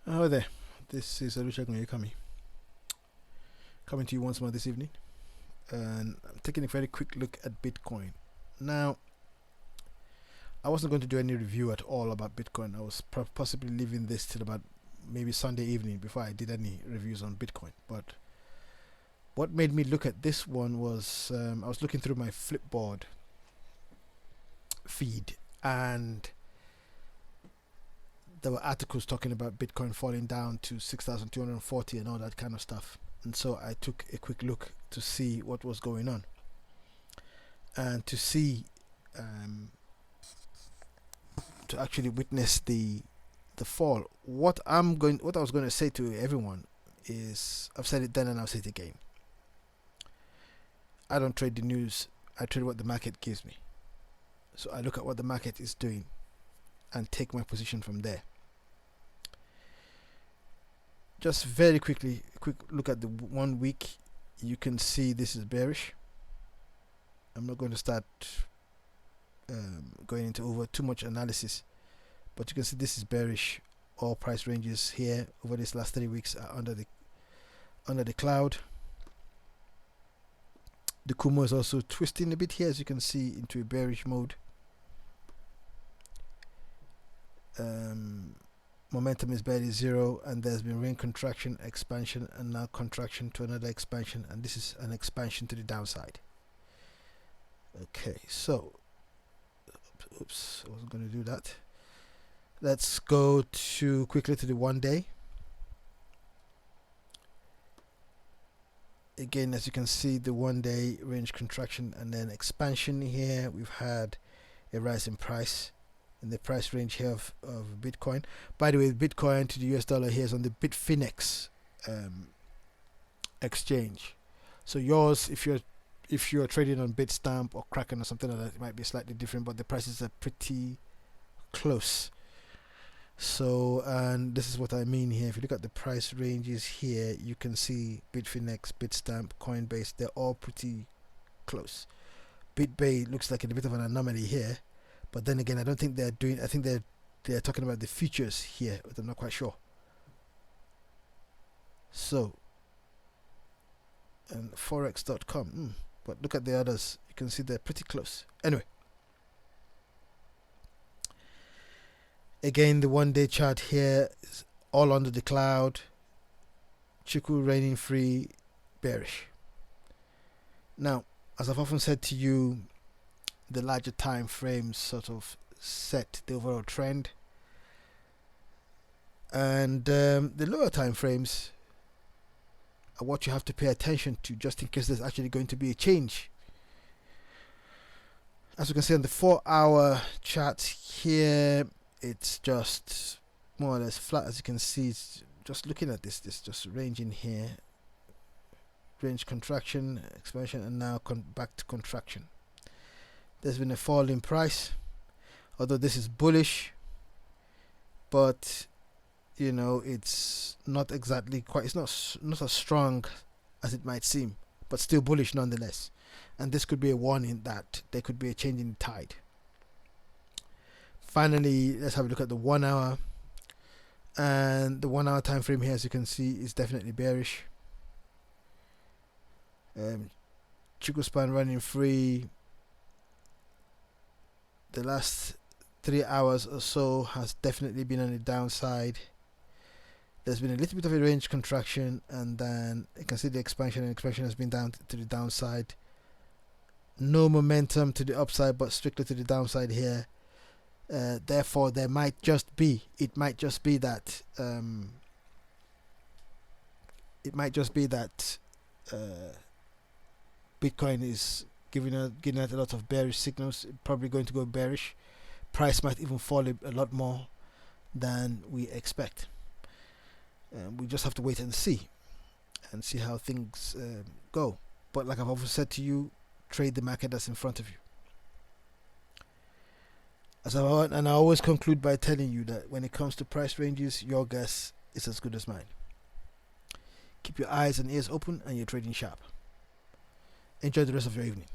Hello there, this is Olusegun Oyekami coming to you once more this evening, and I'm taking a very quick look at Bitcoin. Now, I wasn't going to do any review at all about Bitcoin. I was possibly leaving this till about maybe Sunday evening before I did any reviews on Bitcoin. But what made me look at this one was I was looking through my Flipboard feed, and there were articles talking about Bitcoin falling down to 6,240 and all that kind of stuff. And so I took a quick look to see what was going on, and to see to actually witness the fall. What I was going to say to everyone is, I've said it then and I'll say it again. I don't trade the news. I trade what the market gives me. So I look at what the market is doing and take my position from there. Just very quickly, a quick look at the 1 week. You can see this is bearish. I'm not going to start going into over too much analysis, but you can see this is bearish. All price ranges here over this last 3 weeks are under the cloud. The Kumo is also twisting a bit here, as you can see, into a bearish mode. Momentum is barely zero, and there's been range contraction, expansion, and now contraction to another expansion, and this is an expansion to the downside. Okay, so oops, I wasn't going to do that. Let's go quickly to the 1 day. Again, as you can see, the 1 day range contraction and then expansion here. We've had a rise in price in the price range here of Bitcoin. By the way, Bitcoin to the US dollar here is on the Bitfinex exchange. So yours, if you're trading on Bitstamp or Kraken or something like that, it might be slightly different, but the prices are pretty close. So, and this is what I mean here. If you look at the price ranges here, you can see Bitfinex, Bitstamp, Coinbase, they're all pretty close. BitBay looks like a bit of an anomaly here, but then again, I don't think they're doing, I think they're talking about the futures here, but I'm not quite sure. So, and forex.com, but look at the others, you can see they're pretty close. Anyway, again, the 1 day chart here is all under the cloud. Chiku reigning free, bearish. Now, as I've often said to you, the larger time frames sort of set the overall trend, and the lower time frames are what you have to pay attention to, just in case there's actually going to be a change. As you can see on the 4-hour chart here, it's just more or less flat. As you can see, it's just looking at this just ranging here, range contraction, expansion, and now back to contraction. There's been a fall in price, although this is bullish, but you know, it's not exactly quite, it's not as strong as it might seem, but still bullish nonetheless. And this could be a warning that there could be a change in the tide. Finally, let's have a look at the 1 hour, and the 1 hour time frame here, as you can see, is definitely bearish. Chiku span running free. The last 3 hours or so has definitely been on the downside. There's been a little bit of a range contraction, and then you can see the expansion, and expansion has been down to the downside. No momentum to the upside, but strictly to the downside here. Therefore, it might just be that Bitcoin is giving out a lot of bearish signals. Probably going to go bearish. Price might even fall a lot more than we expect. We just have to wait and see how things go. But like I've always said to you, trade the market that's in front of you. And I always conclude by telling you that when it comes to price ranges, your guess is as good as mine. Keep your eyes and ears open and your trading sharp. Enjoy the rest of your evening.